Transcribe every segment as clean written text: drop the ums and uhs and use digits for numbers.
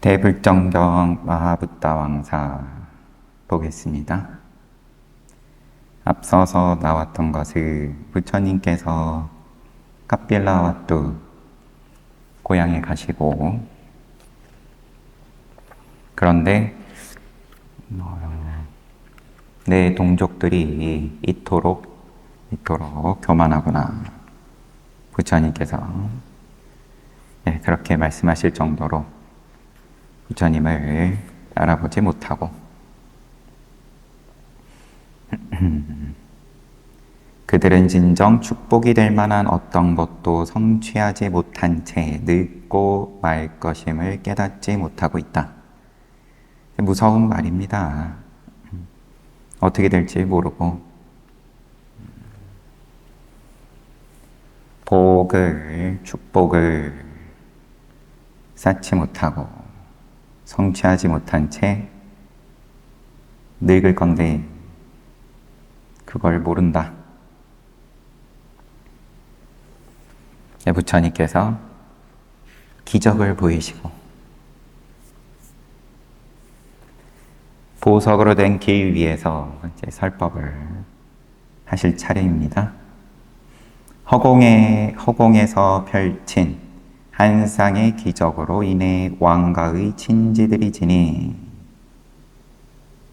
대불정경 마하붓다왕사 보겠습니다. 앞서서 나왔던 것을 부처님께서 카필라와뚜 고향에 가시고, 그런데 내 동족들이 이토록 교만하구나. 부처님께서 그렇게 말씀하실 정도로 부처님을 알아보지 못하고 그들은 진정 축복이 될 만한 어떤 것도 성취하지 못한 채 늙고 말 것임을 깨닫지 못하고 있다. 무서운 말입니다. 어떻게 될지 모르고 축복을 쌓지 못하고 성취하지 못한 채 늙을 건데 그걸 모른다. 부처님께서 기적을 보이시고 보석으로 된 길 위에서 이제 설법을 하실 차례입니다. 허공에서 펼친 한 쌍의 기적으로 인해 왕가의 친지들이 지니,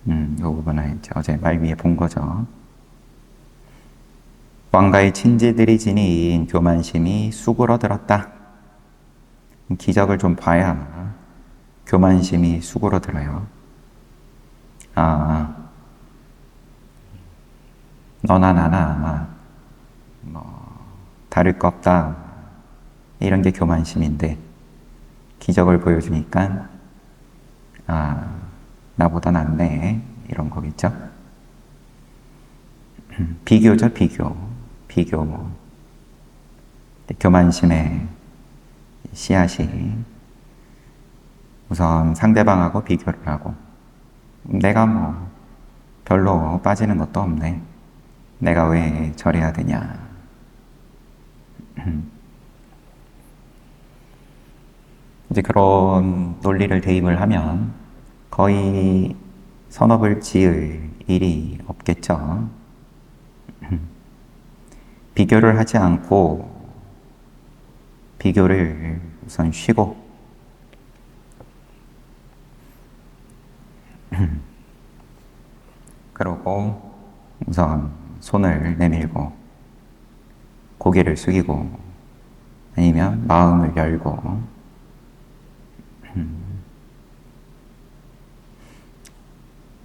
이 부분은 어제 말 위에 본 거죠. 왕가의 친지들이 지닌 교만심이 수그러들었다. 기적을 좀 봐야 교만심이 수그러들어요. 너나 나나 다를 거 없다. 이런 게 교만심인데 기적을 보여주니까 나보다 낫네. 이런 거겠죠. 비교죠, 비교. 교만심의 씨앗이 우선 상대방하고 비교를 하고, 내가 별로 빠지는 것도 없네. 내가 왜 저래야 되냐. 이제 그런 논리를 대입을 하면 거의 선업을 지을 일이 없겠죠. 비교를 하지 않고 비교를 우선 쉬고 그러고 우선 손을 내밀고 고개를 숙이고 아니면 마음을 열고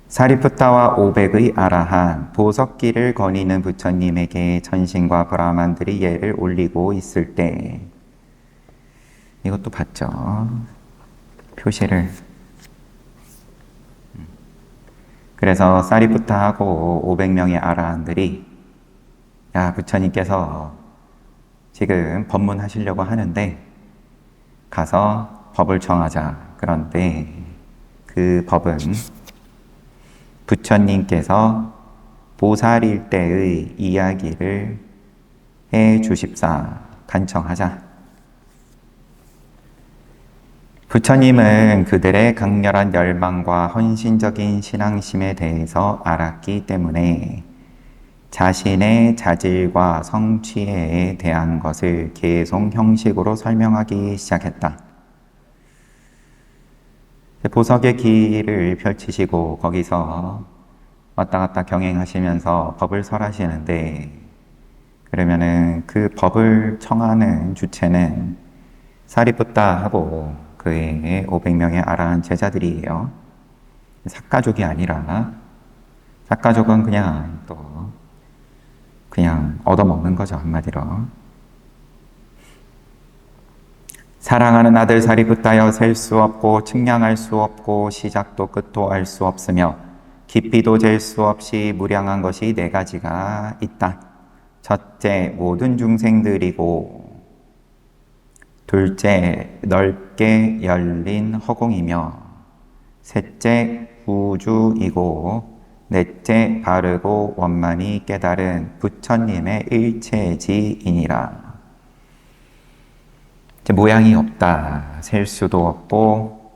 사리푸타와 500의 아라한 보석기를 거니는 부처님에게 전신과 브라만들이 예를 올리고 있을 때, 이것도 봤죠. 표시를. 그래서 사리푸타하고 500명의 아라한들이 부처님께서 지금 법문하시려고 하는데 가서 법을 정하자. 그런데 그 법은 부처님께서 보살일 때의 이야기를 해 주십사 간청하자. 부처님은 그들의 강렬한 열망과 헌신적인 신앙심에 대해서 알았기 때문에 자신의 자질과 성취에 대한 것을 계속 형식으로 설명하기 시작했다. 보석의 길을 펼치시고 거기서 왔다 갔다 경행하시면서 법을 설하시는데, 그러면은 그 법을 청하는 주체는 사리푸타하고 그의 500명의 아라한 제자들이에요. 삭가족이 아니라, 삭가족은 그냥 얻어먹는 거죠, 한마디로. 사랑하는 아들 사리푸타여, 셀 수 없고 측량할 수 없고 시작도 끝도 알 수 없으며 깊이도 잴 수 없이 무량한 것이 4가지가 있다. 첫째, 모든 중생들이고, 둘째, 넓게 열린 허공이며, 셋째, 우주이고, 넷째, 바르고 원만히 깨달은 부처님의 일체지이니라. 모양이 없다. 셀 수도 없고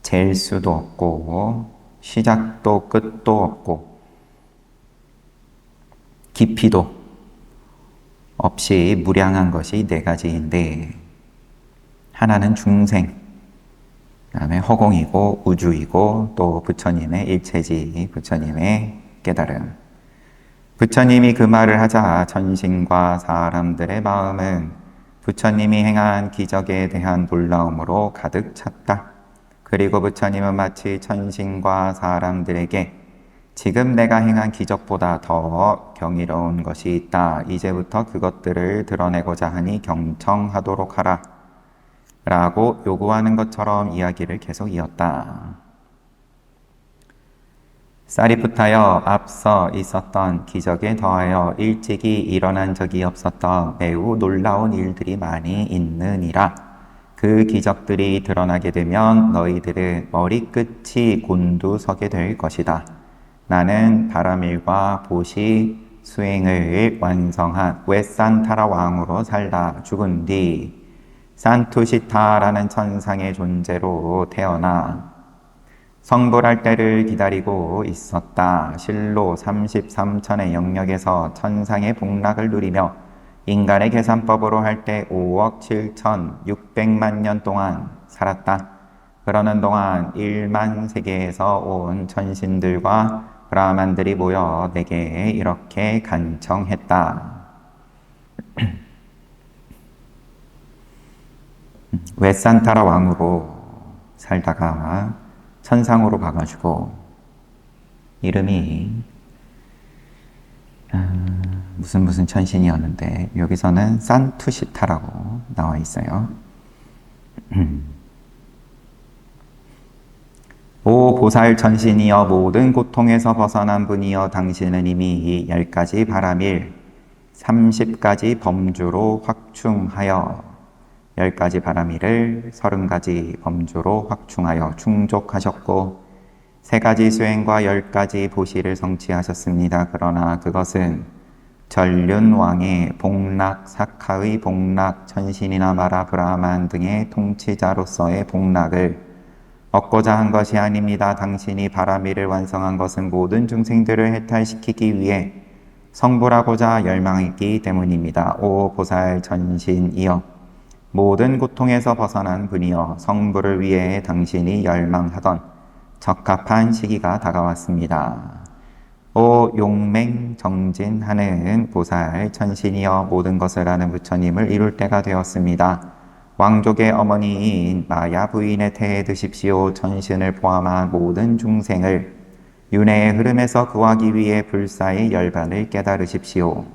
잴 수도 없고 시작도 끝도 없고 깊이도 없이 무량한 것이 네 가지인데, 하나는 중생, 그 다음에 허공이고 우주이고 또 부처님의 일체지, 부처님의 깨달음. 부처님이 그 말을 하자 천신과 사람들의 마음은 부처님이 행한 기적에 대한 놀라움으로 가득 찼다. 그리고 부처님은 마치 천신과 사람들에게 지금 내가 행한 기적보다 더 경이로운 것이 있다. 이제부터 그것들을 드러내고자 하니 경청하도록 하라. 라고 요구하는 것처럼 이야기를 계속 이었다. 사리푸타여, 앞서 있었던 기적에 더하여 일찍이 일어난 적이 없었던 매우 놀라운 일들이 많이 있느니라. 그 기적들이 드러나게 되면 너희들은 머리끝이 곤두서게 될 것이다. 나는 바라밀과 보시 수행을 완성한 웨산타라 왕으로 살다 죽은 뒤 산투시타라는 천상의 존재로 태어나 성불할 때를 기다리고 있었다. 실로 33천의 영역에서 천상의 복락을 누리며 인간의 계산법으로 할 때 5억 7,600만 년 동안 살았다. 그러는 동안 1만 세계에서 온 천신들과 브라만들이 모여 내게 이렇게 간청했다. 웨산타라 왕으로 살다가 천상으로 가가지고 이름이 무슨 천신이었는데 여기서는 산투시타라고 나와 있어요. 오 보살 천신이여, 모든 고통에서 벗어난 분이여, 당신은 이미 10가지 바라밀 30가지 범주로 확충하여 10가지 바라밀을 30가지 범주로 확충하여 충족하셨고 3가지 수행과 10가지 보시를 성취하셨습니다. 그러나 그것은 전륜왕의 복락, 사카의 복락, 천신이나 마라 브라만 등의 통치자로서의 복락을 얻고자 한 것이 아닙니다. 당신이 바라밀을 완성한 것은 모든 중생들을 해탈시키기 위해 성불하고자 열망했기 때문입니다. 오 보살 천신이여, 모든 고통에서 벗어난 분이여, 성불을 위해 당신이 열망하던 적합한 시기가 다가왔습니다. 오 용맹정진하는 보살 천신이여, 모든 것을 아는 부처님을 이룰 때가 되었습니다. 왕족의 어머니인 마야 부인의 태에 드십시오. 천신을 포함한 모든 중생을 윤회의 흐름에서 구하기 위해 불사의 열반을 깨달으십시오.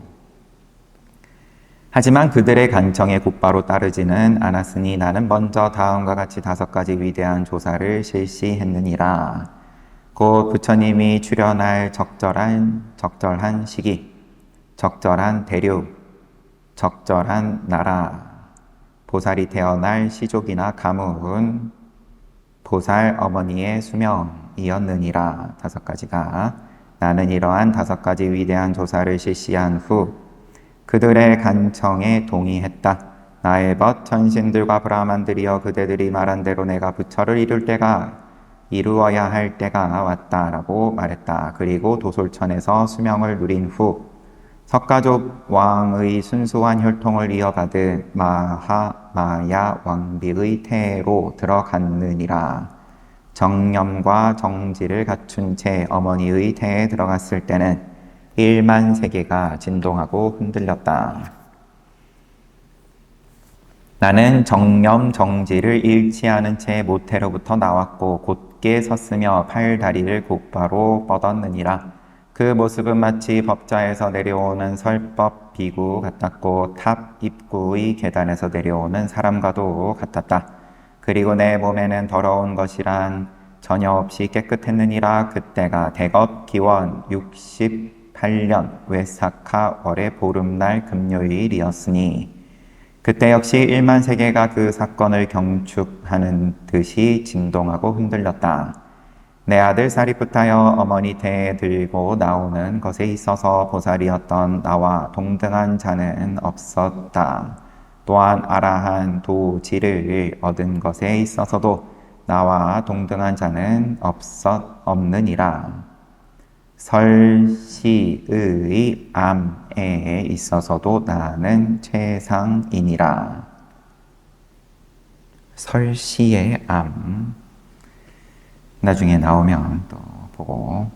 하지만 그들의 간청에 곧바로 따르지는 않았으니 나는 먼저 다음과 같이 5가지 위대한 조사를 실시했느니라. 곧 부처님이 출현할 적절한 시기, 적절한 대륙, 적절한 나라, 보살이 태어날 시족이나 가문, 보살 어머니의 수명이었느니라. 5가지가. 나는 이러한 5가지 위대한 조사를 실시한 후 그들의 간청에 동의했다. 나의 벗 천신들과 브라만들이여, 그대들이 말한 대로 내가 부처를 이루어야 할 때가 왔다라고 말했다. 그리고 도솔천에서 수명을 누린 후 석가족 왕의 순수한 혈통을 이어받은 마하마야 왕비의 태로 들어갔느니라. 정념과 정지를 갖춘 채 어머니의 태에 들어갔을 때는 1만 세계가 진동하고 흔들렸다. 나는 정념 정지를 잃지 않은 채 모태로부터 나왔고 곧게 섰으며 팔다리를 곧바로 뻗었느니라. 그 모습은 마치 법좌에서 내려오는 설법 비구 같았고 탑 입구의 계단에서 내려오는 사람과도 같았다. 그리고 내 몸에는 더러운 것이란 전혀 없이 깨끗했느니라. 그때가 대겁 기원 68년 외사카 월의 보름날 금요일이었으니 그때 역시 1만 세계가 그 사건을 경축하는 듯이 진동하고 흔들렸다. 내 아들 사리푸타여, 어머니 태에 들고 나오는 것에 있어서 보살이었던 나와 동등한 자는 없었다. 또한 아라한 도지를 얻은 것에 있어서도 나와 동등한 자는 없느니라. 설시의 암에 있어서도 나는 최상이니라. 설시의 암, 나중에 나오면 또 보고,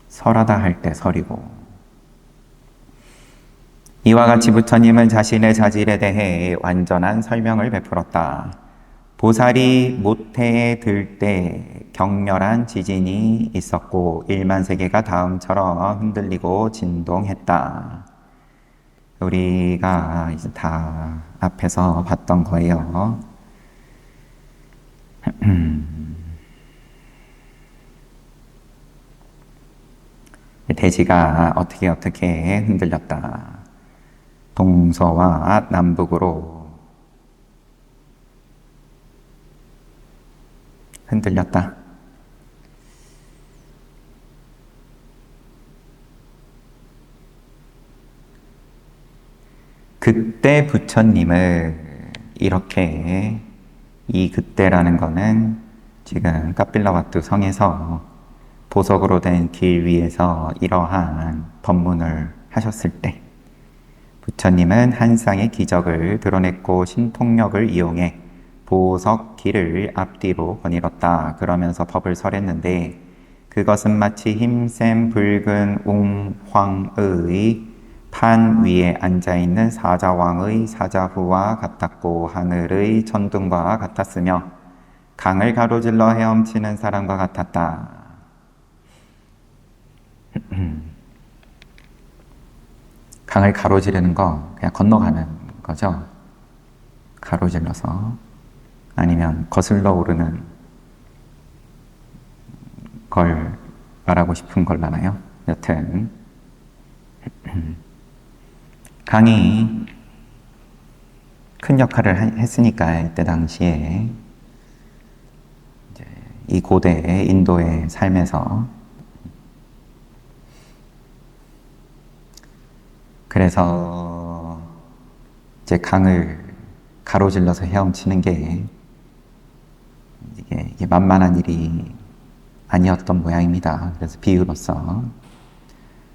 설하다 할 때 설이고, 이와 같이 부처님은 자신의 자질에 대해 완전한 설명을 베풀었다. 보살이 모태에 들 때 격렬한 지진이 있었고 1만 세계가 다음처럼 흔들리고 진동했다. 우리가 이제 다 앞에서 봤던 거예요. 대지가 어떻게 흔들렸다. 동서와 남북으로 흔들렸다. 그때 부처님을 이렇게, 이 그때라는 거는 지금 카필라와투 성에서 보석으로 된 길 위에서 이러한 법문을 하셨을 때 부처님은 한 쌍의 기적을 드러냈고 신통력을 이용해 보석 길을 앞뒤로 거닐었다. 그러면서 법을 설했는데 그것은 마치 힘센 붉은 웅황의 판 위에 앉아있는 사자왕의 사자후와 같았고 하늘의 천둥과 같았으며 강을 가로질러 헤엄치는 사람과 같았다. 강을 가로지르는 거 그냥 건너가는 거죠. 가로질러서. 아니면 거슬러 오르는 걸 말하고 싶은 걸라나요? 여튼 강이 큰 역할을 했으니까 이때 당시에 이제 이 고대 인도의 삶에서, 그래서 이제 강을 가로질러서 헤엄치는 게 이게 만만한 일이 아니었던 모양입니다. 그래서 비유로서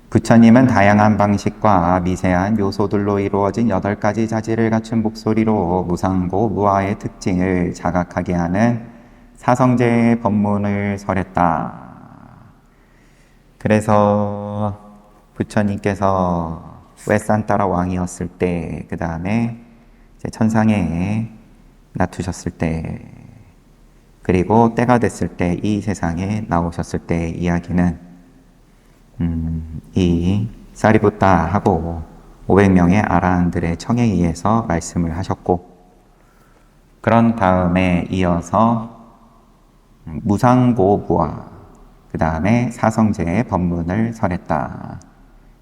부처님은 다양한 방식과 미세한 요소들로 이루어진 8가지 자질을 갖춘 목소리로 무상고 무아의 특징을 자각하게 하는 사성제의 법문을 설했다. 그래서 부처님께서 웨산따라 왕이었을 때, 그 다음에 천상에 놔두셨을 때, 그리고 때가 됐을 때 이 세상에 나오셨을 때 이야기는 이 사리부타하고 500명의 아라한들의 청에 의해서 말씀을 하셨고, 그런 다음에 이어서 무상고부와 그 다음에 사성제의 법문을 설했다.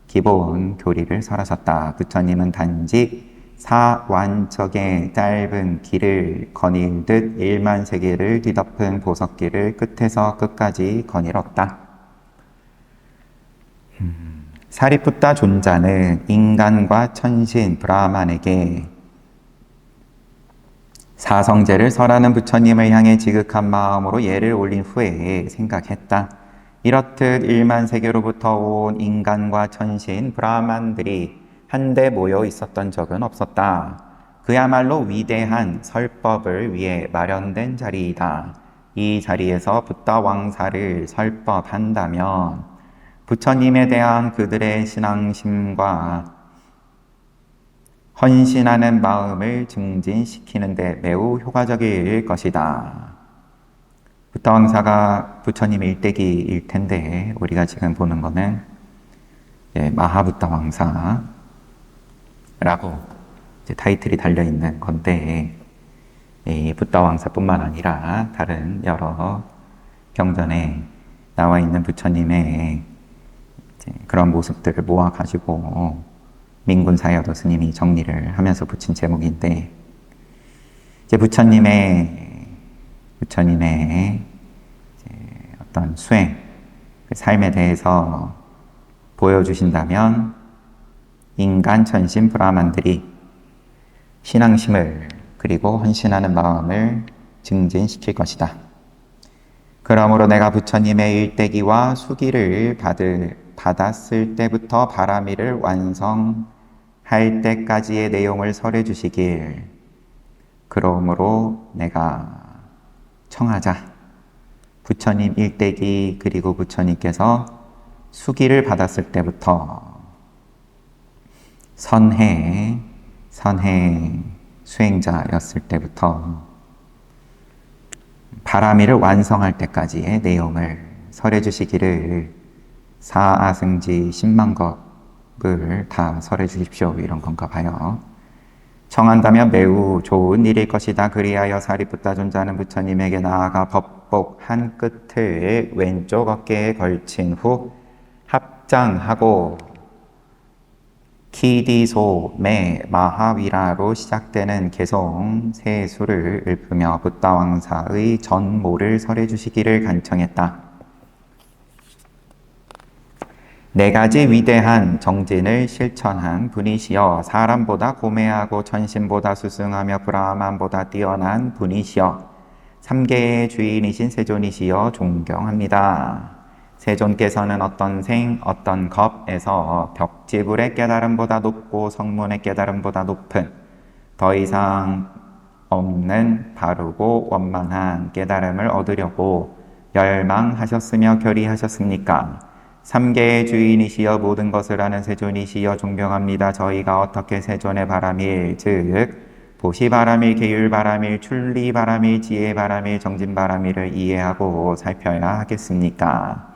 기본 교리를 설하셨다. 부처님은 단지 사완척의 짧은 길을 거닐듯 1만 세계를 뒤덮은 보석길을 끝에서 끝까지 거닐었다. 사리푸타 존자는 인간과 천신 브라만에게 사성제를 설하는 부처님을 향해 지극한 마음으로 예를 올린 후에 생각했다. 이렇듯 1만 세계로부터 온 인간과 천신 브라만들이 한데 모여 있었던 적은 없었다. 그야말로 위대한 설법을 위해 마련된 자리이다. 이 자리에서 붓다 왕사를 설법한다면 부처님에 대한 그들의 신앙심과 헌신하는 마음을 증진시키는 데 매우 효과적일 것이다. 붓다 왕사가 부처님의 일대기일 텐데 우리가 지금 보는 거는 마하붓다 왕사라고 타이틀이 달려있는 건데, 이 붓다 왕사뿐만 아니라 다른 여러 경전에 나와 있는 부처님의 그런 모습들을 모아가지고 민군사여도 스님이 정리를 하면서 붙인 제목인데, 이제 부처님의 어떤 수행, 그 삶에 대해서 보여주신다면 인간, 천신, 브라만들이 신앙심을 그리고 헌신하는 마음을 증진시킬 것이다. 그러므로 내가 부처님의 일대기와 수기를 받았을 때부터 바라미를 완성할 때까지의 내용을 설해 주시길. 그러므로 내가 청하자. 부처님 일대기 그리고 부처님께서 수기를 받았을 때부터 선해 수행자였을 때부터 바라미를 완성할 때까지의 내용을 설해 주시기를 사아승지 10만 겁을 다 설해 주십시오. 이런 건가 봐요. 청한다면 매우 좋은 일일 것이다. 그리하여 사리푸타 존자는 부처님에게 나아가 법복 한 끝을 왼쪽 어깨에 걸친 후 합장하고 키디소 매 마하위라로 시작되는 개송 세 수를 읊으며 붓다왕사의 전모를 설해 주시기를 간청했다. 네 가지 위대한 정진을 실천한 분이시여 사람보다 고매하고 천신보다 수승하며 브라만보다 뛰어난 분이시여 삼계의 주인이신 세존이시여 존경합니다. 세존께서는 어떤 생, 어떤 겁에서 벽지불의 깨달음보다 높고 성문의 깨달음보다 높은 더 이상 없는 바르고 원만한 깨달음을 얻으려고 열망하셨으며 결의하셨습니까? 삼계의 주인이시여 모든 것을 아는 세존이시여 존경합니다. 저희가 어떻게 세존의 바람일 즉 보시바람일, 계율바람일, 출리바람일, 지혜바람일, 정진바람일을 이해하고 살펴야 하겠습니까?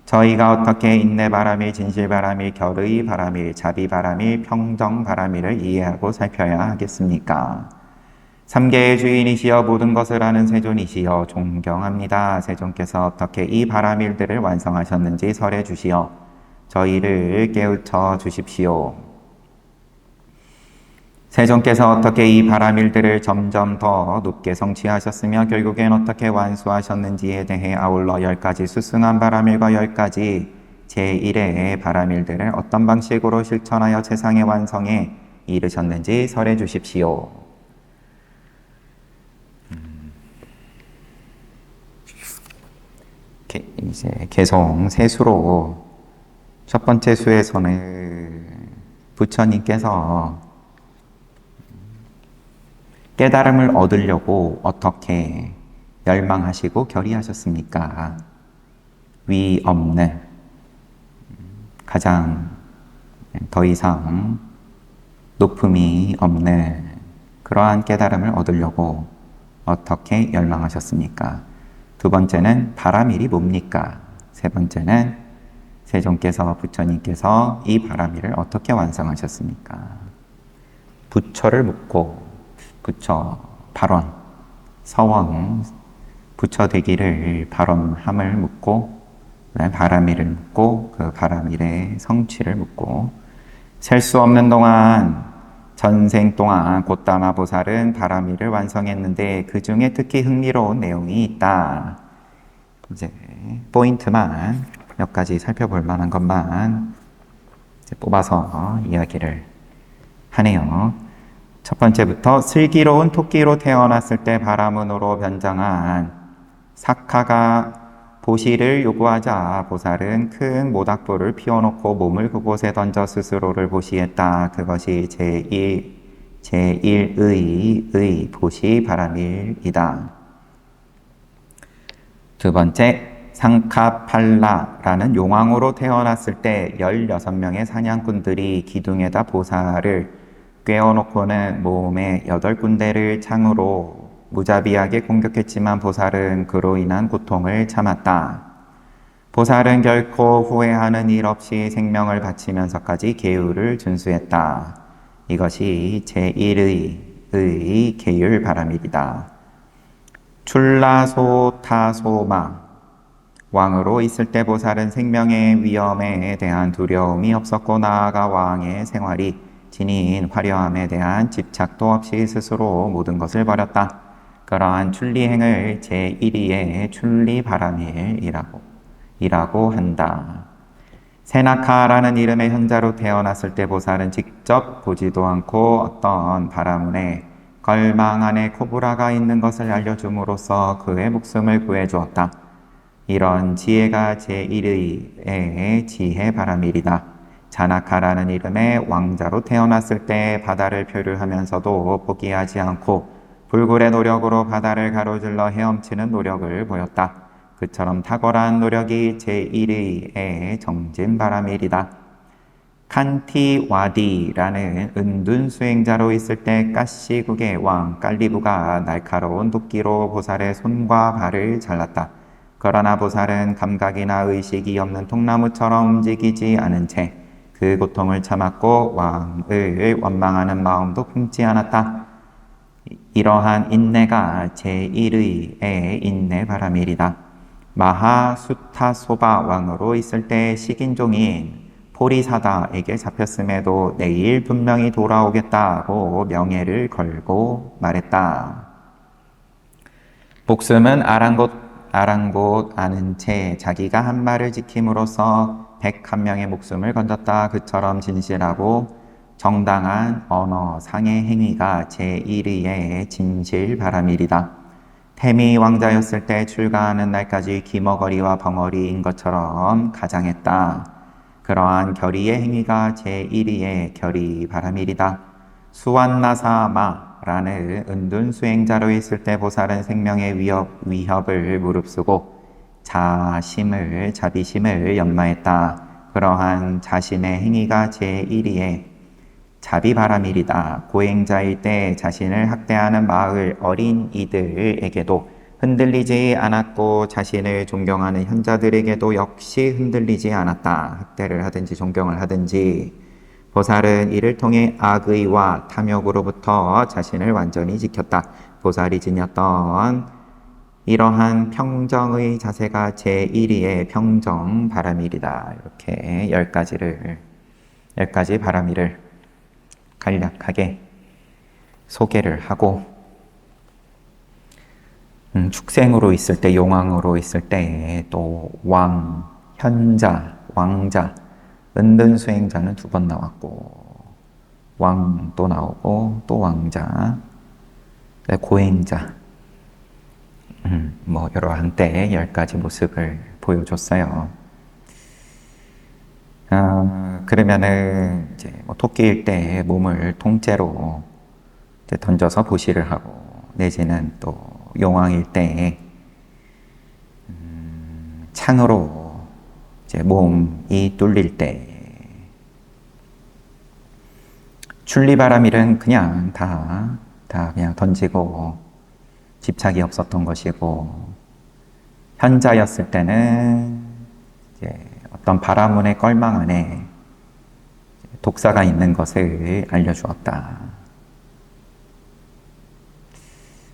저희가 어떻게 인내바람일, 진실바람일, 결의바람일, 자비바람일, 평정바람일을 이해하고 살펴야 하겠습니까? 삼계의 주인이시여 모든 것을 아는 세존이시여 존경합니다. 세존께서 어떻게 이 바람일들을 완성하셨는지 설해 주시어 저희를 깨우쳐 주십시오. 세존께서 어떻게 이 바람일들을 점점 더 높게 성취하셨으며 결국엔 어떻게 완수하셨는지에 대해 아울러 10가지 수승한 바람일과 10가지 제1의 바람일들을 어떤 방식으로 실천하여 세상의 완성에 이르셨는지 설해 주십시오. 이제 개송 세 수로 첫 번째 수에서는 부처님께서 깨달음을 얻으려고 어떻게 열망하시고 결의하셨습니까? 위 없는 가장 더 이상 높음이 없는 그러한 깨달음을 얻으려고 어떻게 열망하셨습니까? 두 번째는 바람일이 뭡니까? 세 번째는 세존께서 부처님께서 이 바람일을 어떻게 완성하셨습니까? 부처를 묻고 부처 발언, 서원, 부처 되기를 발언함을 묻고 바람일을 묻고 그 바람일의 성취를 묻고 셀 수 없는 동안 전생 동안 곧다마 보살은 바람일을 완성했는데 그 중에 특히 흥미로운 내용이 있다. 이제 포인트만 몇 가지 살펴볼 만한 것만 이제 뽑아서 이야기를 하네요. 첫 번째부터 슬기로운 토끼로 태어났을 때 바라문으로 변장한 사카가 보시를 요구하자 보살은 큰 모닥불을 피워놓고 몸을 그곳에 던져 스스로를 보시했다. 그것이 제1의 보시 바람일이다. 두 번째, 상카팔라라는 용왕으로 태어났을 때 16명의 사냥꾼들이 기둥에다 보살을 꿰어놓고는 몸의 8군데를 창으로 무자비하게 공격했지만 보살은 그로 인한 고통을 참았다. 보살은 결코 후회하는 일 없이 생명을 바치면서까지 계율을 준수했다. 이것이 제1의 계율 바람일이다. 출라소타소마 왕으로 있을 때 보살은 생명의 위험에 대한 두려움이 없었고 나아가 왕의 생활이 지닌 화려함에 대한 집착도 없이 스스로 모든 것을 버렸다. 그러한 출리행을 제1위의 출리바람일이라고 한다. 세나카라는 이름의 현자로 태어났을 때 보살은 직접 보지도 않고 어떤 바라문의 걸망 안에 코브라가 있는 것을 알려줌으로써 그의 목숨을 구해주었다. 이런 지혜가 제1의 지혜 바라밀이다. 자나카라는 이름의 왕자로 태어났을 때 바다를 표류하면서도 포기하지 않고 불굴의 노력으로 바다를 가로질러 헤엄치는 노력을 보였다. 그처럼 탁월한 노력이 제1의 정진 바라밀이다. 칸티와디라는 은둔 수행자로 있을 때 까시국의 왕 깔리부가 날카로운 도끼로 보살의 손과 발을 잘랐다. 그러나 보살은 감각이나 의식이 없는 통나무처럼 움직이지 않은 채 그 고통을 참았고 왕을 원망하는 마음도 품지 않았다. 이러한 인내가 제1의 인내 바라밀이다. 마하수타소바 왕으로 있을 때 식인종인 포리사다에게 잡혔음에도 내일 분명히 돌아오겠다고 명예를 걸고 말했다. 목숨은 아랑곳 아는 채 자기가 한 말을 지킴으로써 101명의 목숨을 건졌다. 그처럼 진실하고 정당한 언어 상의 행위가 제1의 진실 바라밀이다. 태미 왕자였을 때 출가하는 날까지 귀머거리와 벙어리인 것처럼 가장했다. 그러한 결의의 행위가 제1의 결의 바라밀이다. 수완나사마라는 은둔 수행자로 있을 때 보살은 생명의 위협을 무릅쓰고 자비심을 연마했다. 그러한 자신의 행위가 제1의 자비바라밀이다. 고행자일 때 자신을 학대하는 마을 어린 이들에게도 흔들리지 않았고 자신을 존경하는 현자들에게도 역시 흔들리지 않았다. 학대를 하든지 존경을 하든지 보살은 이를 통해 악의와 탐욕으로부터 자신을 완전히 지켰다. 보살이 지녔던 이러한 평정의 자세가 제1위의 평정 바라밀이다. 이렇게 10가지 바라밀을 간략하게 소개를 하고 축생으로 있을 때, 용왕으로 있을 때, 또 왕, 현자, 왕자, 은둔 수행자는 2번 나왔고 왕도 나오고 또 왕자, 고행자, 이러한 때 10가지 모습을 보여줬어요. 그러면은 이제 토끼일 때 몸을 통째로 이제 던져서 보시를 하고, 내지는 또 용왕일 때 창으로 이제 몸이 뚫릴 때, 출리바라밀은 그냥 다 그냥 던지고 집착이 없었던 것이고, 현자였을 때는 이제 어떤 바라문의 껄망 안에 독사가 있는 것을 알려주었다.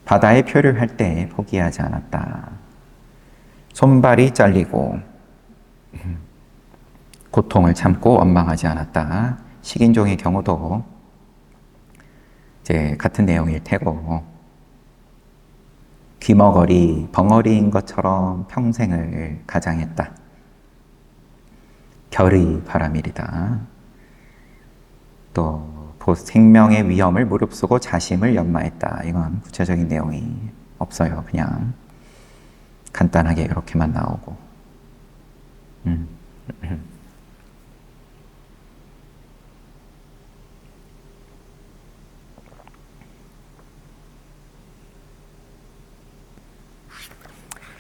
바다에 표류할 때 포기하지 않았다. 손발이 잘리고 고통을 참고 원망하지 않았다. 식인종의 경우도 이제 같은 내용일 테고, 귀머거리, 벙어리인 것처럼 평생을 가장했다. 결의 바라밀이다. 또 생명의 위험을 무릅쓰고 자심을 연마했다. 이건 구체적인 내용이 없어요. 그냥 간단하게 이렇게만 나오고.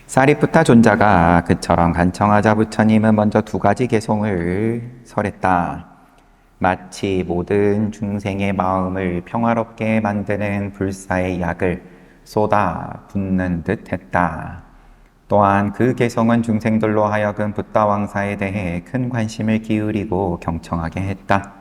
사리푸타 존자가 그처럼 간청하자 부처님은 먼저 2가지 개송을 설했다. 마치 모든 중생의 마음을 평화롭게 만드는 불사의 약을 쏟아 붓는 듯 했다. 또한 그 개송은 중생들로 하여금 붓다 왕사에 대해 큰 관심을 기울이고 경청하게 했다.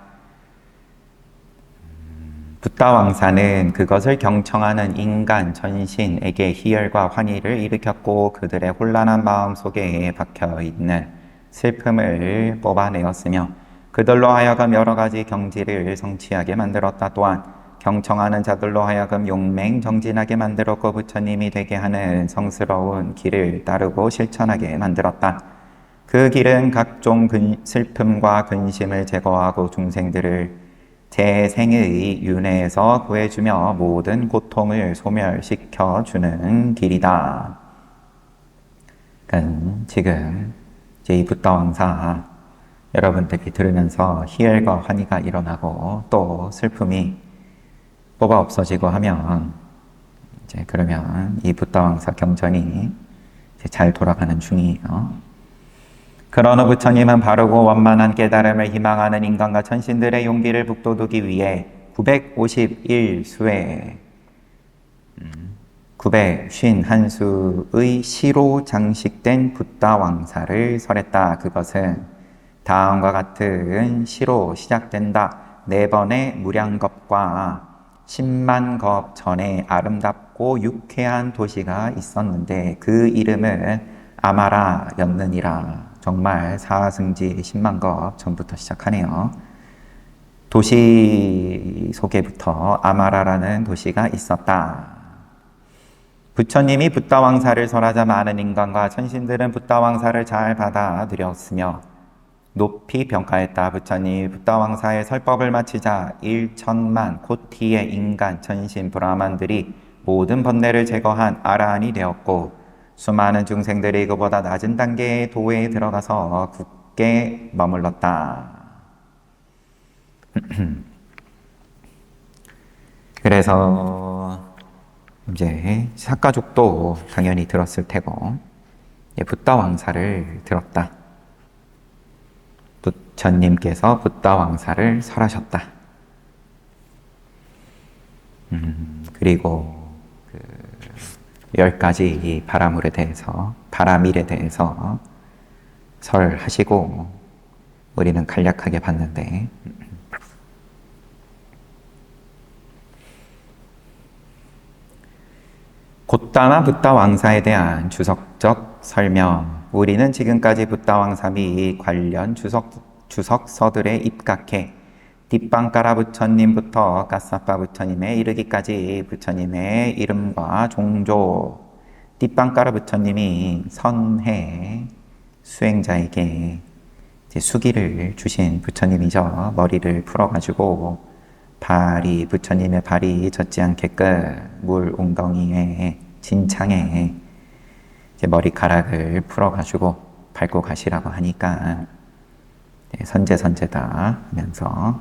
붓다 왕사는 그것을 경청하는 인간 전신에게 희열과 환희를 일으켰고, 그들의 혼란한 마음 속에 박혀있는 슬픔을 뽑아내었으며 그들로 하여금 여러 가지 경지를 성취하게 만들었다. 또한 경청하는 자들로 하여금 용맹정진하게 만들었고 부처님이 되게 하는 성스러운 길을 따르고 실천하게 만들었다. 그 길은 각종 슬픔과 근심을 제거하고 중생들을 재생의 윤회에서 구해주며 모든 고통을 소멸시켜주는 길이다. 그러니까 지금 이제 이 붓다 왕사 여러분들이 들으면서 희열과 환희가 일어나고 또 슬픔이 뽑아 없어지고 하면 이제 그러면 이 붓다 왕사 경전이 이제 잘 돌아가는 중이에요. 그러나 부처님은 바르고 원만한 깨달음을 희망하는 인간과 천신들의 용기를 북돋우기 위해 951수의 951수의 시로 장식된 붓다 왕사를 설했다. 그것은 다음과 같은 시로 시작된다. 4번의 무량겁과 10만 겁 전에 아름답고 유쾌한 도시가 있었는데 그 이름은 아마라였느니라. 정말 사승지 10만 겁 전부터 시작하네요. 도시 소개부터 아마라라는 도시가 있었다. 부처님이 붓다 왕사를 설하자 많은 인간과 천신들은 붓다 왕사를 잘 받아들였으며 높이 평가했다. 부처님이 붓다 왕사의 설법을 마치자 1천만 코티의 인간, 천신, 브라만들이 모든 번뇌를 제거한 아라한이 되었고 수많은 중생들이 그보다 낮은 단계의 도에 들어가서 굳게 머물렀다. 그래서 이제 사가족도 당연히 들었을 테고 붓다 왕사를 들었다. 부처님께서 붓다 왕사를 설하셨다. 그리고 10가지 바라밀에 대해서 설하시고 우리는 간략하게 봤는데 곧다마 붓다 왕사에 대한 주석적 설명. 우리는 지금까지 붓다 왕사 및 관련 주석서들에 입각해 뒷방가라 부처님부터 까사빠 부처님에 이르기까지 부처님의 이름과 종조, 뒷방가라 부처님이 선해 수행자에게 수기를 주신 부처님이죠. 머리를 풀어가지고 부처님의 발이 젖지 않게끔 물 웅덩이에 진창에 이제 머리카락을 풀어가지고 밟고 가시라고 하니까 선제다 하면서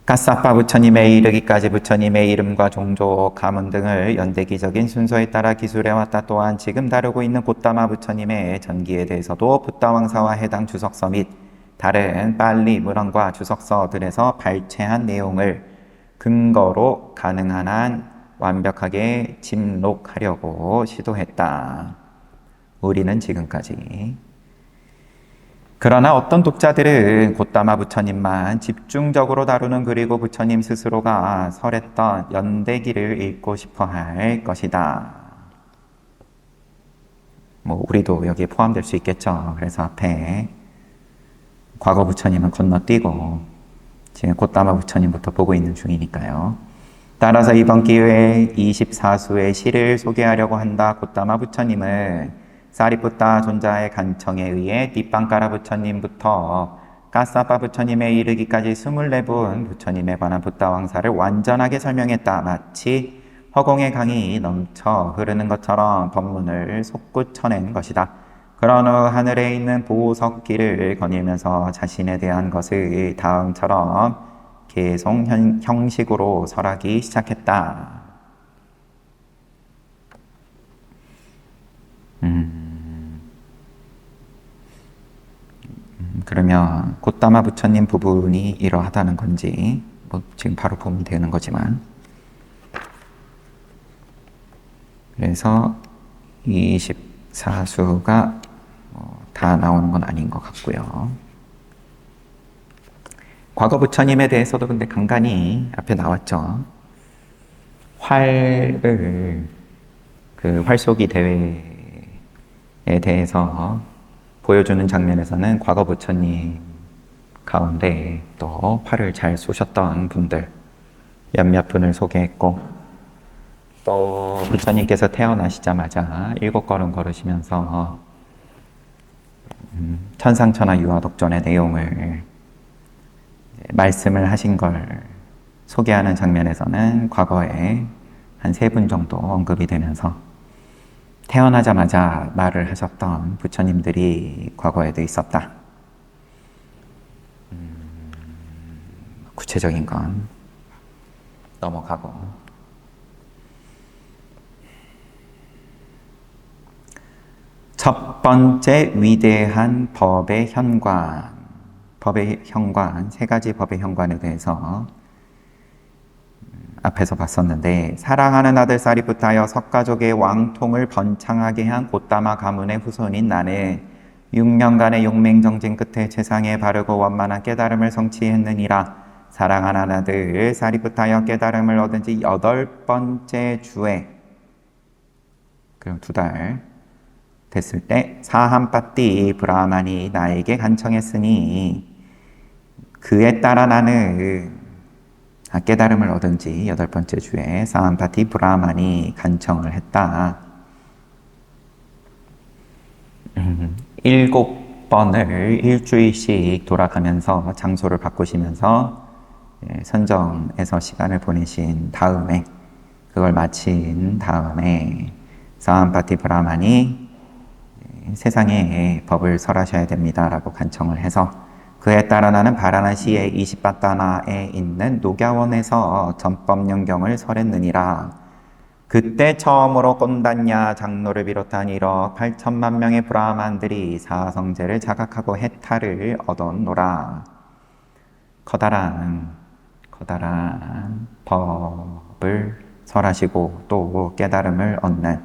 까사빠 부처님에 이르기까지 부처님의 이름과 종조, 가문 등을 연대기적인 순서에 따라 기술해왔다. 또한 지금 다루고 있는 곧다마 부처님의 전기에 대해서도 붓다 왕사와 해당 주석서 및 다른 빨리 문헌과 주석서들에서 발췌한 내용을 근거로 가능한 한 완벽하게 집록하려고 시도했다. 우리는 지금까지. 그러나 어떤 독자들은 곧다마 부처님만 집중적으로 다루는 그리고 부처님 스스로가 설했던 연대기를 읽고 싶어 할 것이다. 우리도 여기에 포함될 수 있겠죠. 그래서 앞에 과거 부처님은 건너뛰고 지금 곧다마 부처님부터 보고 있는 중이니까요. 따라서 이번 기회에 24수의 시를 소개하려고 한다. 곧다마 부처님은 사리푸타 존자의 간청에 의해 뒷방가라 부처님부터 까사빠 부처님에 이르기까지 24분 부처님에 관한 붓다 왕사를 완전하게 설명했다. 마치 허공의 강이 넘쳐 흐르는 것처럼 법문을 솟구쳐낸 것이다. 그런 후 하늘에 있는 보석기를 거닐면서 자신에 대한 것을 다음처럼 계속 형식으로 설하기 시작했다. 그러면 곧다마 부처님 부분이 이러하다는 건지 지금 바로 보면 되는 거지만 그래서 24수가 다 나오는 건 아닌 것 같고요. 과거 부처님에 대해서도 근데 간간히 앞에 나왔죠. 활쏘기 대회에 대해서 보여주는 장면에서는 과거 부처님 가운데 또 활을 잘 쏘셨던 분들 몇몇 분을 소개했고 또 부처님께서 태어나시자마자 7걸음 걸으시면서 천상천하 유화독전의 내용을 말씀을 하신 걸 소개하는 장면에서는 과거에 한 3분 정도 언급이 되면서 태어나자마자 말을 하셨던 부처님들이 과거에도 있었다. 구체적인 건 넘어가고 첫 번째 위대한 법의 현관, 세 가지 법의 현관에 대해서 앞에서 봤었는데, 사랑하는 아들 사리푸타여, 석가족의 왕통을 번창하게 한 고따마 가문의 후손인 나는 6년간의 용맹정진 끝에 최상의 바르고 원만한 깨달음을 성취했느니라. 사랑하는 아들 사리푸타여, 깨달음을 얻은 지 8번째 주에, 그럼 2달 됐을 때 사함파띠 브라만이 나에게 간청했으니 그에 따라 나는 깨달음을 얻은 지 8번째 주에 사함파티 브라만이 간청을 했다. 7번을 일주일씩 돌아가면서 장소를 바꾸시면서 선정에서 시간을 보내신 다음에, 그걸 마친 다음에 사함파티 브라만이 세상에 법을 설하셔야 됩니다 라고 간청을 해서, 그에 따라 나는 바라나시의 20바타나에 있는 녹야원에서 전법연경을 설했느니라. 그때 처음으로 꼰단냐 장로를 비롯한 1억 8천만 명의 브라만들이 사성제를 자각하고 해탈을 얻었노라. 커다란 법을 설하시고 또 깨달음을 얻는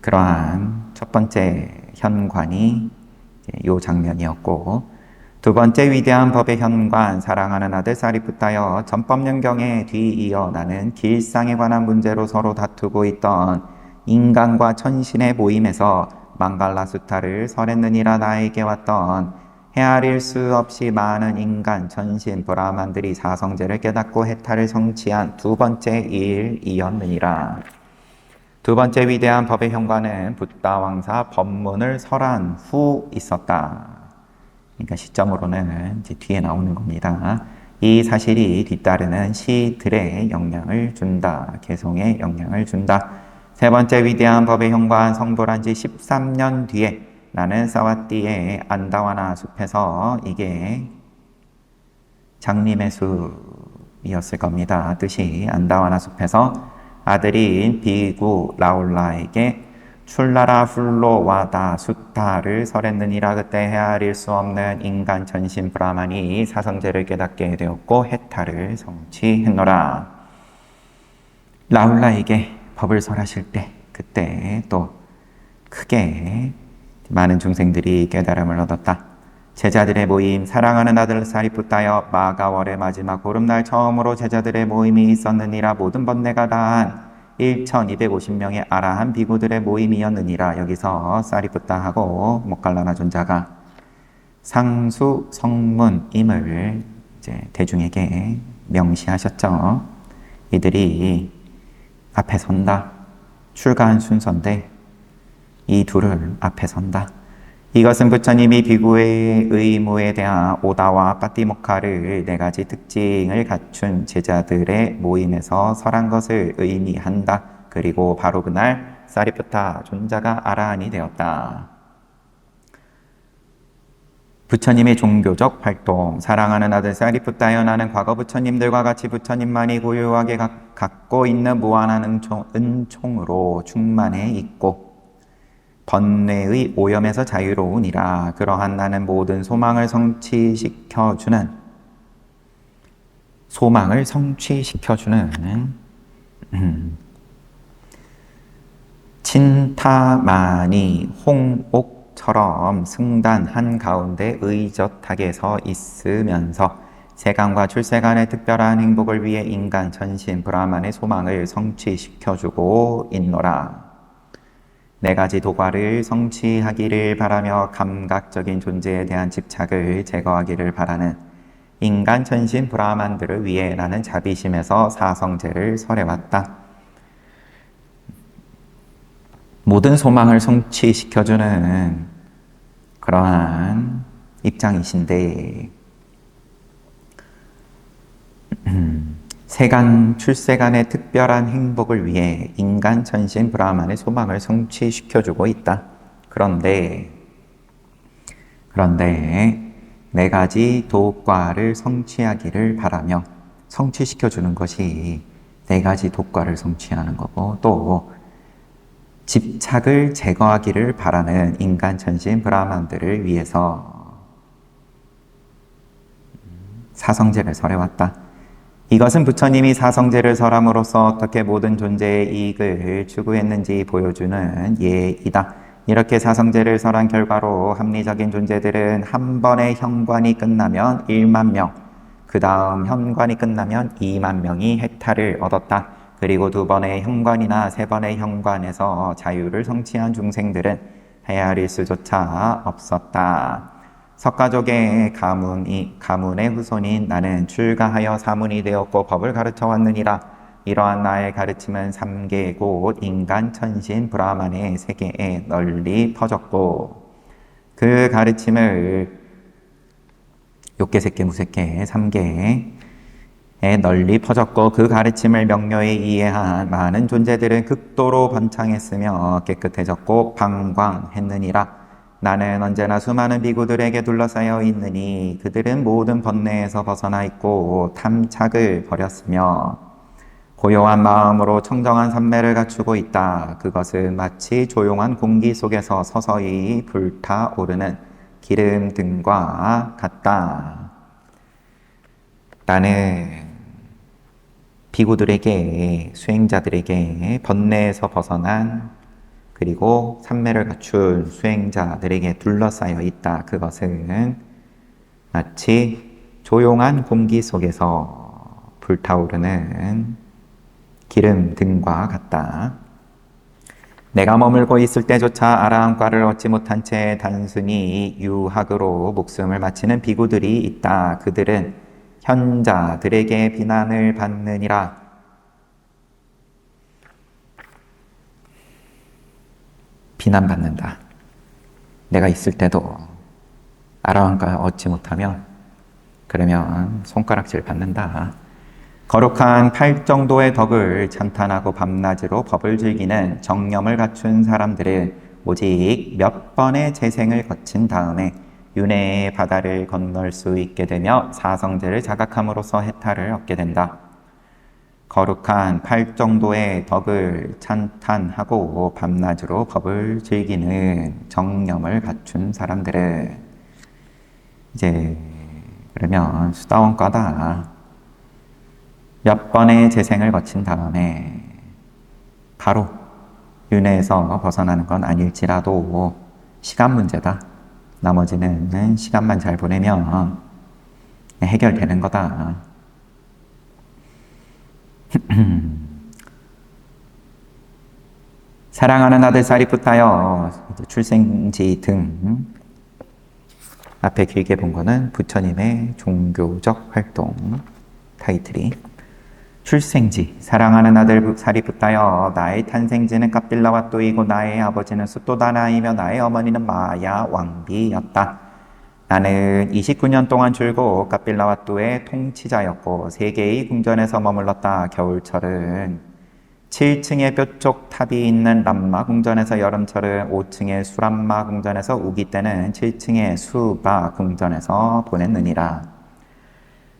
그러한 첫 번째 현관이 이 장면이었고, 2번째 위대한 법의 현관, 사랑하는 아들 사리푸타여, 전법연경에 뒤이어 나는 길상에 관한 문제로 서로 다투고 있던 인간과 천신의 모임에서 망갈라수타를 설했느니라. 나에게 왔던 헤아릴 수 없이 많은 인간, 천신, 브라만들이 사성제를 깨닫고 해탈을 성취한 2번째 일이었느니라. 2번째 위대한 법의 현관은 붓다 왕사 법문을 설한 후 있었다. 그러니까 시점으로는 이제 뒤에 나오는 겁니다. 이 사실이 뒤따르는 시들에 영향을 준다. 개성에 영향을 준다. 3번째 위대한 법의 현관, 성불한 지 13년 뒤에 나는 사와띠의 안다와나 숲에서, 이게 장림의 숲이었을 겁니다. 뜻이 안다와나 숲에서 아들인 비구 라울라에게 출라라 훌로 와다 수타를 설했느니라. 그때 헤아릴 수 없는 인간 전신 브라만이 사성제를 깨닫게 되었고 해탈을 성취했노라. 라울라에게 법을 설하실 때, 그때 또 크게 많은 중생들이 깨달음을 얻었다. 제자들의 모임, 사랑하는 아들 사리푸타여, 마가월의 마지막 보름날 처음으로 제자들의 모임이 있었느니라. 모든 번뇌가 다한 1250명의 아라한 비구들의 모임이었느니라. 여기서 사리푸타하고 모칼라나 존자가 상수 성문임을 이제 대중에게 명시하셨죠. 이들이 앞에 선다. 출가한 순서인데 이 둘을 앞에 선다. 이것은 부처님이 비구의 의무에 대한 오다와 빠띠모카를 4가지 특징을 갖춘 제자들의 모임에서 설한 것을 의미한다. 그리고 바로 그날 사리푸타 존자가 아라한이 되었다. 부처님의 종교적 활동, 사랑하는 아들 사리푸타여, 나는 과거 부처님들과 같이 부처님만이 고유하게 갖고 있는 무한한 은총으로 충만해 있고 번뇌의 오염에서 자유로우니라. 그러한 나는 모든 소망을 성취시켜주는 친타마니 홍옥처럼 승단 한가운데 의젓하게 서 있으면서 세간과 출세간의 특별한 행복을 위해 인간, 천신, 브라만의 소망을 성취시켜주고 있노라. 4가지 도과를 성취하기를 바라며 감각적인 존재에 대한 집착을 제거하기를 바라는 인간, 천신, 브라만들을 위해 나는 자비심에서 사성제를 설해왔다. 모든 소망을 성취시켜주는 그러한 입장이신데, 세간 출세간의 특별한 행복을 위해 인간 천신 브라만의 소망을 성취시켜주고 있다. 그런데 네 가지 도과를 성취하기를 바라며 성취시켜주는 것이 네 가지 도과를 성취하는 거고, 또 집착을 제거하기를 바라는 인간 천신 브라만들을 위해서 사성제를 설해왔다. 이것은 부처님이 사성제를 설함으로써 어떻게 모든 존재의 이익을 추구했는지 보여주는 예이다. 이렇게 사성제를 설한 결과로 합리적인 존재들은 한 번의 현관이 끝나면 1만 명, 그 다음 현관이 끝나면 2만 명이 해탈을 얻었다. 그리고 두 번의 현관이나 세 번의 현관에서 자유를 성취한 중생들은 헤아릴 수조차 없었다. 석가족의 가문의 후손인 나는 출가하여 사문이 되었고 법을 가르쳐 왔느니라. 이러한 나의 가르침은 3계 곧 인간, 천신, 브라만의 세계에 널리 퍼졌고, 그 가르침을 욕계, 색계, 무색계 3계에 널리 퍼졌고, 그 가르침을 명료히 이해한 많은 존재들은 극도로 번창했으며 깨끗해졌고 방광했느니라. 나는 언제나 수많은 비구들에게 둘러싸여 있느니 그들은 모든 번뇌에서 벗어나 있고 탐착을 버렸으며 고요한 마음으로 청정한 삼매를 갖추고 있다. 그것은 마치 조용한 공기 속에서 서서히 불타오르는 기름 등과 같다. 나는 비구들에게, 수행자들에게 번뇌에서 벗어난 그리고 삼매를 갖춘 수행자들에게 둘러싸여 있다. 그것은 마치 조용한 공기 속에서 불타오르는 기름 등과 같다. 내가 머물고 있을 때조차 아라한과를 얻지 못한 채 단순히 유학으로 목숨을 바치는 비구들이 있다. 그들은 현자들에게 비난을 받느니라. 비난받는다. 내가 있을 때도 아라한과 얻지 못하면 그러면 손가락질 받는다. 거룩한 8정도의 덕을 찬탄하고 밤낮으로 법을 즐기는 정념을 갖춘 사람들은 오직 몇 번의 재생을 거친 다음에 윤회의 바다를 건널 수 있게 되며 사성제를 자각함으로써 해탈을 얻게 된다. 거룩한 8정도의 덕을 찬탄하고 밤낮으로 법을 즐기는 정념을 갖춘 사람들은 이제 그러면 수다원과다. 몇 번의 재생을 거친 다음에 바로 윤회에서 벗어나는 건 아닐지라도 시간 문제다. 나머지는 시간만 잘 보내면 해결되는 거다. 사랑하는 아들 사리푸타여, 출생지 등 앞에 길게 본 거는 부처님의 종교적 활동 타이틀이 출생지, 사랑하는 아들 사리푸타여, 나의 탄생지는 카필라와또이고 나의 아버지는 수또다나이며 나의 어머니는 마야 왕비였다. 나는 29년 동안 줄곧 카필라와또의 통치자였고 세계의 궁전에서 머물렀다. 겨울철은 7층의 뾰족 탑이 있는 람마 궁전에서, 여름철은 5층의 수람마 궁전에서, 우기 때는 7층의 수바 궁전에서 보냈느니라.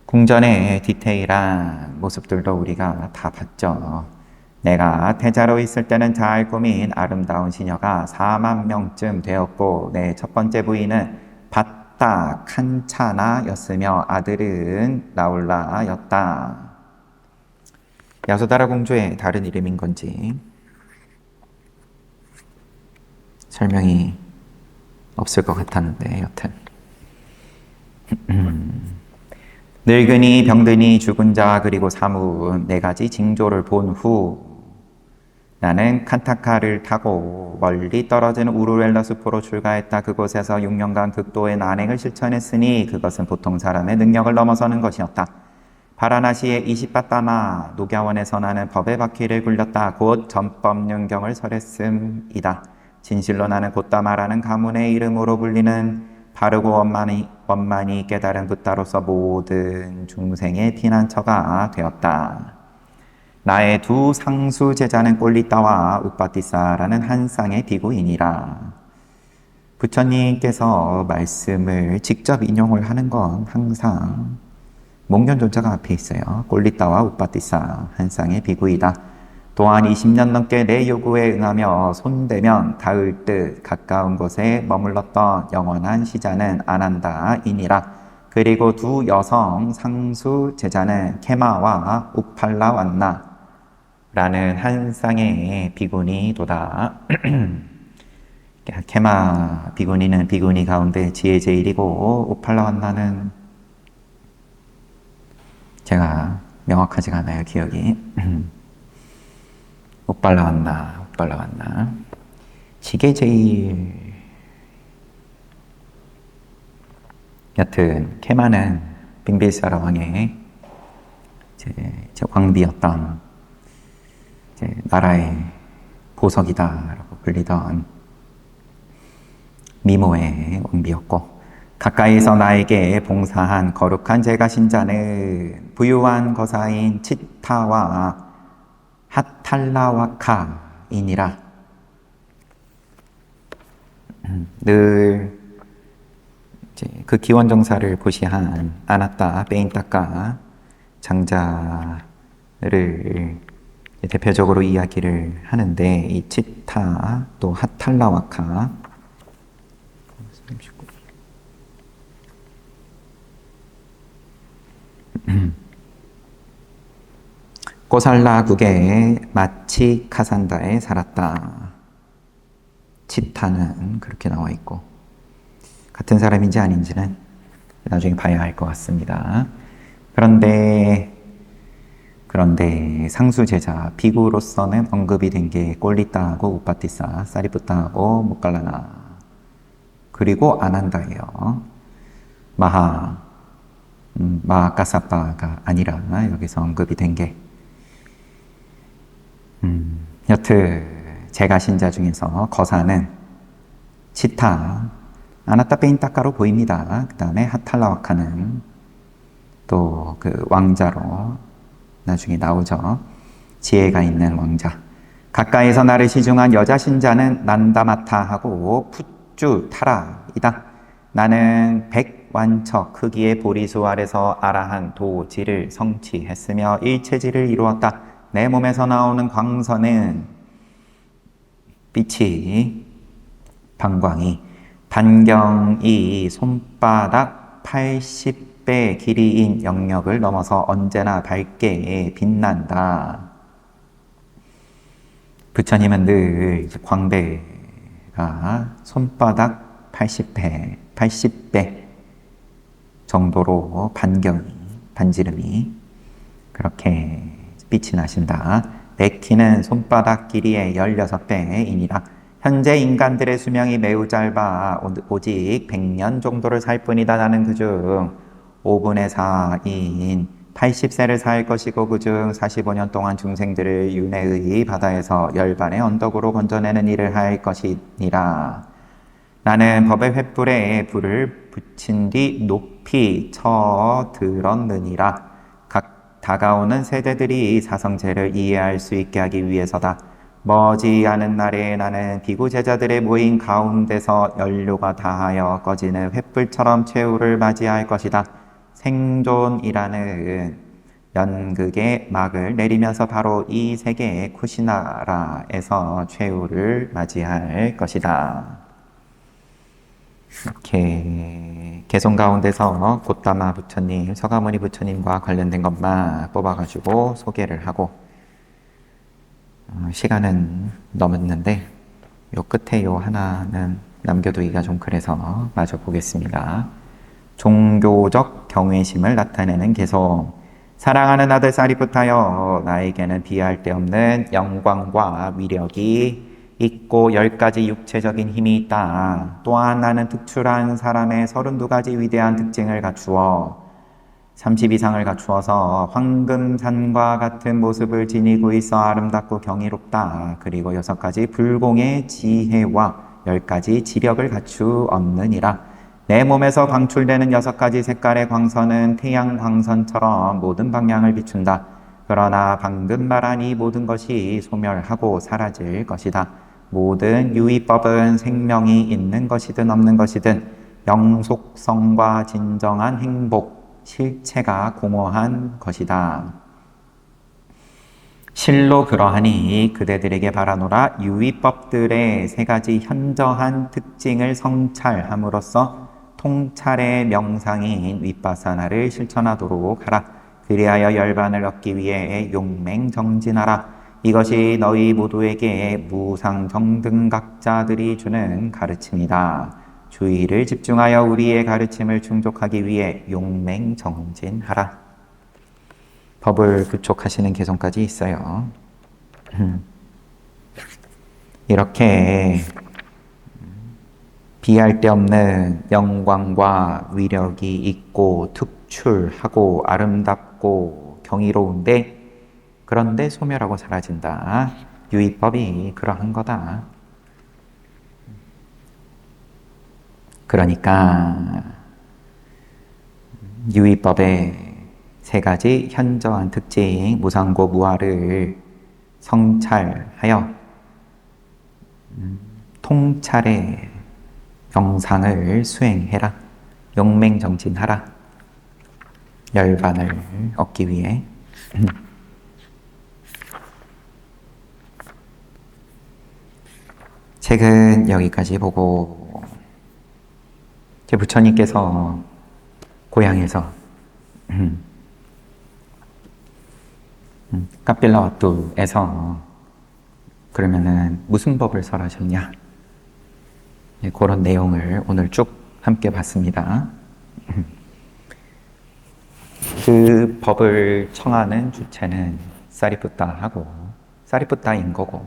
궁전의 디테일한 모습들도 우리가 다 봤죠. 내가 태자로 있을 때는 잘 꾸민 아름다운 시녀가 4만 명쯤 되었고 내 첫 번째 부인은 바타 칸차나였으며 아들은 라울라였다. 야소다라 공주의 다른 이름인 건지 설명이 없을 것 같았는데 여튼 늙은이, 병든이, 죽은 자, 그리고 사무 네 가지 징조를 본 후 나는 칸타카를 타고 멀리 떨어진 우루렐라 숲으로 출가했다. 그곳에서 6년간 극도의 난행을 실천했으니 그것은 보통 사람의 능력을 넘어서는 것이었다. 바라나시의 이시바타마 녹야원에서 나는 법의 바퀴를 굴렸다. 곧 전법륜경을 설했음이다. 진실로 나는 곧다마라는 가문의 이름으로 불리는 바르고 원만히 깨달은 붓다로서 모든 중생의 피난처가 되었다. 나의 두 상수 제자는 꼴리따와 우빠띠사라는 한 쌍의 비구이니라. 부처님께서 말씀을 직접 인용을 하는 건 항상 목련존자가 앞에 있어요. 꼴리따와 우빠띠사 한 쌍의 비구이다. 또한 20년 넘게 내 요구에 응하며 손대면 닿을 듯 가까운 곳에 머물렀던 영원한 시자는 아난다이니라. 그리고 두 여성 상수 제자는 케마와 우팔라완나 라는 한 쌍의 비구니도다. 케마 비구니는 비구니 가운데 지혜 제일이고 우팔라완나는 제가 명확하지가 않아요, 기억이. 우팔라완나 지게 제일. 여튼 케마는 빙비사라 왕의 이제 왕비였던 이제 나라의 보석이다라고 불리던 미모의 왕비였고, 가까이서 나에게 봉사한 거룩한 제가신자는 부유한 거사인 치타와 핫탈라와카이니라. 늘 이제 그 기원정사를 보시한 아나따 베인따까 장자를 대표적으로 이야기를 하는데, 이 치타 또 핫탈라와카 꼬살라국의 마치카산다에 살았다. 치타는 그렇게 나와 있고, 같은 사람인지 아닌지는 나중에 봐야 할 것 같습니다. 그런데 상수제자 비구로서는 언급이 된 게 꼴리따하고 우빠띠사, 사리푸타하고 모칼라나, 그리고 아난다예요. 마하카사파가 아니라 여기서 언급이 된 게. 여튼 제가 신자 중에서 거사는 치타, 아나따 베인따까로 보입니다. 그 다음에 하탈라와카는 또 그 왕자로 나중에 나오죠. 지혜가 있는 왕자. 가까이서 나를 시중한 여자 신자는 난다마타하고 푸쭈타라이다. 나는 100완척 크기의 보리수 아래서 아라한 도지를 성취했으며 일체지를 이루었다. 내 몸에서 나오는 광선은 빛이, 방광이, 반경이 손바닥 80배 길이인 영역을 넘어서 언제나 밝게 빛난다. 부처님은 늘 광배가 손바닥 80배 정도로 반지름이 그렇게 빛이 나신다. 내 키는 손바닥 길이의 16배이니라. 현재 인간들의 수명이 매우 짧아 오직 100년 정도를 살 뿐이다. 나는 그중 5분의 4인 80세를 살 것이고, 그중 45년 동안 중생들을 윤회의 바다에서 열반의 언덕으로 건져내는 일을 할 것이니라. 나는 법의 횃불에 불을 붙인 뒤 높이 쳐들었느니라. 각 다가오는 세대들이 사성제를 이해할 수 있게 하기 위해서다. 머지않은 날에 나는 비구 제자들의 모임 가운데서 연료가 다하여 꺼지는 횃불처럼 최후를 맞이할 것이다. 생존이라는 연극의 막을 내리면서 바로 이 세계의 쿠시나라에서 최후를 맞이할 것이다. 이렇게 개송 가운데서 곧다마 부처님, 서가모니 부처님과 관련된 것만 뽑아가지고 소개를 하고, 시간은 넘었는데 요 끝에 요 하나는 남겨두기가 좀 그래서 마저 보겠습니다. 종교적 경외심을 나타내는 개송. 사랑하는 아들 사리푸타여, 나에게는 비할 데 없는 영광과 위력이 있고 10가지 육체적인 힘이 있다. 또한 나는 특출한 사람의 32가지 위대한 특징을 갖추어 30 이상을 갖추어서 황금산과 같은 모습을 지니고 있어 아름답고 경이롭다. 그리고 6가지 불공의 지혜와 10가지 지력을 갖추었느니라. 내 몸에서 방출되는 6가지 색깔의 광선은 태양 광선처럼 모든 방향을 비춘다. 그러나 방금 말한 이 모든 것이 소멸하고 사라질 것이다. 모든 유의법은 생명이 있는 것이든 없는 것이든 영속성과 진정한 행복, 실체가 공허한 것이다. 실로 그러하니 그대들에게 바라노라. 유의법들의 3가지 현저한 특징을 성찰함으로써 통찰의 명상인 윗바사나를 실천하도록 하라. 그리하여 열반을 얻기 위해 용맹정진하라. 이것이 너희 모두에게 무상정등각자들이 주는 가르침이다. 주의를 집중하여 우리의 가르침을 충족하기 위해 용맹정진하라. 법을 부촉하시는 개성까지 있어요. 이렇게 비할 데 없는 영광과 위력이 있고 특출하고 아름답고 경이로운데 그런데 소멸하고 사라진다. 유의법이 그러한 거다. 그러니까 유의법의 3가지 현저한 특징, 무상고 무아를 성찰하여 통찰의 영상을 수행해라. 용맹정진하라. 열반을 얻기 위해. 책은 여기까지 보고 제 부처님께서 고향에서 카필라와뚜에서 그러면은 무슨 법을 설하셨냐? 그런 내용을 오늘 쭉 함께 봤습니다. 그 법을 청하는 주체는 사리푸타하고 사리푸타인 거고,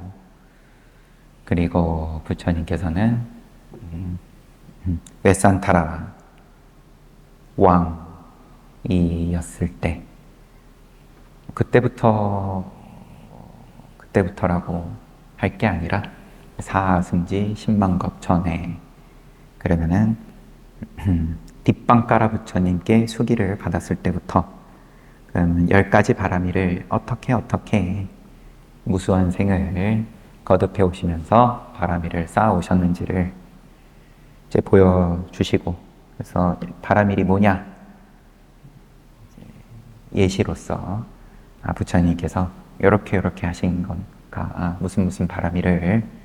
그리고 부처님께서는 웨산타라 왕이었을 때 그때부터라고 할 게 아니라 사승지 10만겁 전에, 그러면은 뒷방가라 부처님께 수기를 받았을 때부터 그러면 10가지 바라미를 어떻게 무수한 생을 거듭해 오시면서 바라미를 쌓아 오셨는지를 이제 보여주시고, 그래서 바라밀이 뭐냐 예시로서 부처님께서 이렇게 하신 건가, 무슨 바라밀을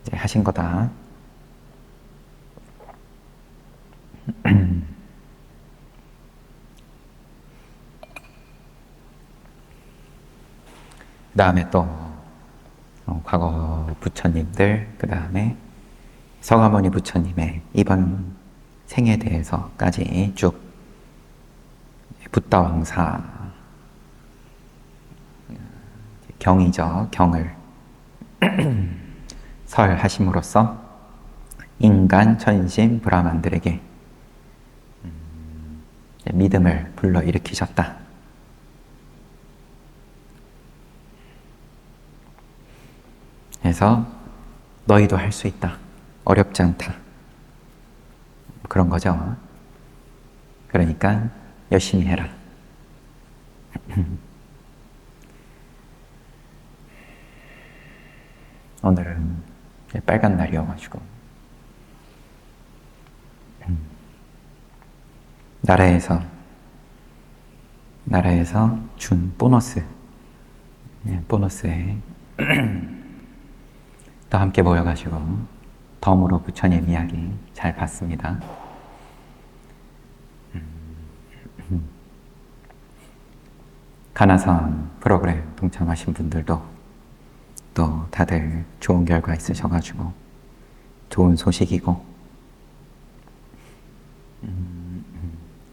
이제 하신 거다. 그 다음에 또 과거 부처님들, 그 다음에 서가모니 부처님의 이번 생에 대해서까지 쭉 붓다왕사 경이죠. 경을 설하심으로써 인간 천심 브라만들에게 믿음을 불러일으키셨다. 그래서 너희도 할 수 있다. 어렵지 않다. 그런 거죠. 그러니까 열심히 해라. 오늘은 빨간 날이어가지고 나라에서 준 보너스에 또 함께 모여가지고 덤으로 부처님 이야기 잘 봤습니다. 가나선 프로그램 동참하신 분들도 또 다들 좋은 결과 있으셔가지고 좋은 소식이고,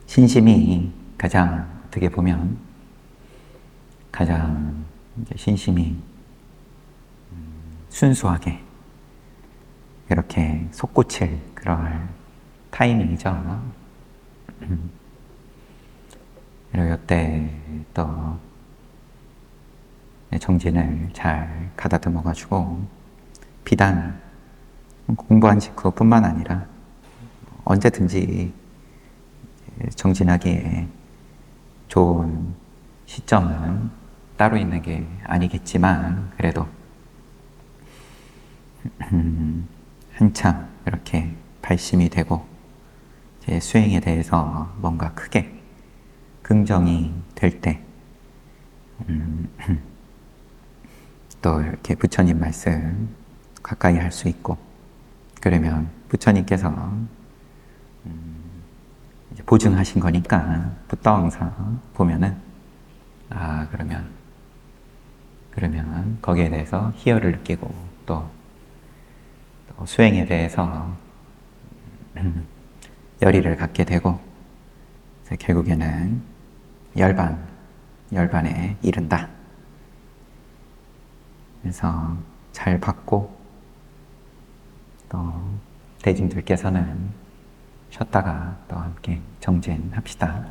신심이 가장 어떻게 보면 가장 신심이 순수하게 이렇게 솟구칠 그럴 타이밍이죠. 그리고 이때 또 정진을 잘 가다듬어가지고 비단 공부한 직후뿐만 아니라 언제든지 정진하기에 좋은 시점은 따로 있는 게 아니겠지만 그래도 한참 이렇게 발심이 되고 제 수행에 대해서 뭔가 크게 긍정이 될 때 또 이렇게 부처님 말씀 가까이 할 수 있고 그러면 부처님께서 이제 보증하신 거니까 부따왕사 보면은 그러면 거기에 대해서 희열을 느끼고 또 수행에 대해서 열의를 갖게 되고 결국에는 열반에 이른다. 그래서 잘 받고 또 대중들께서는 쉬었다가 또 함께 정진합시다.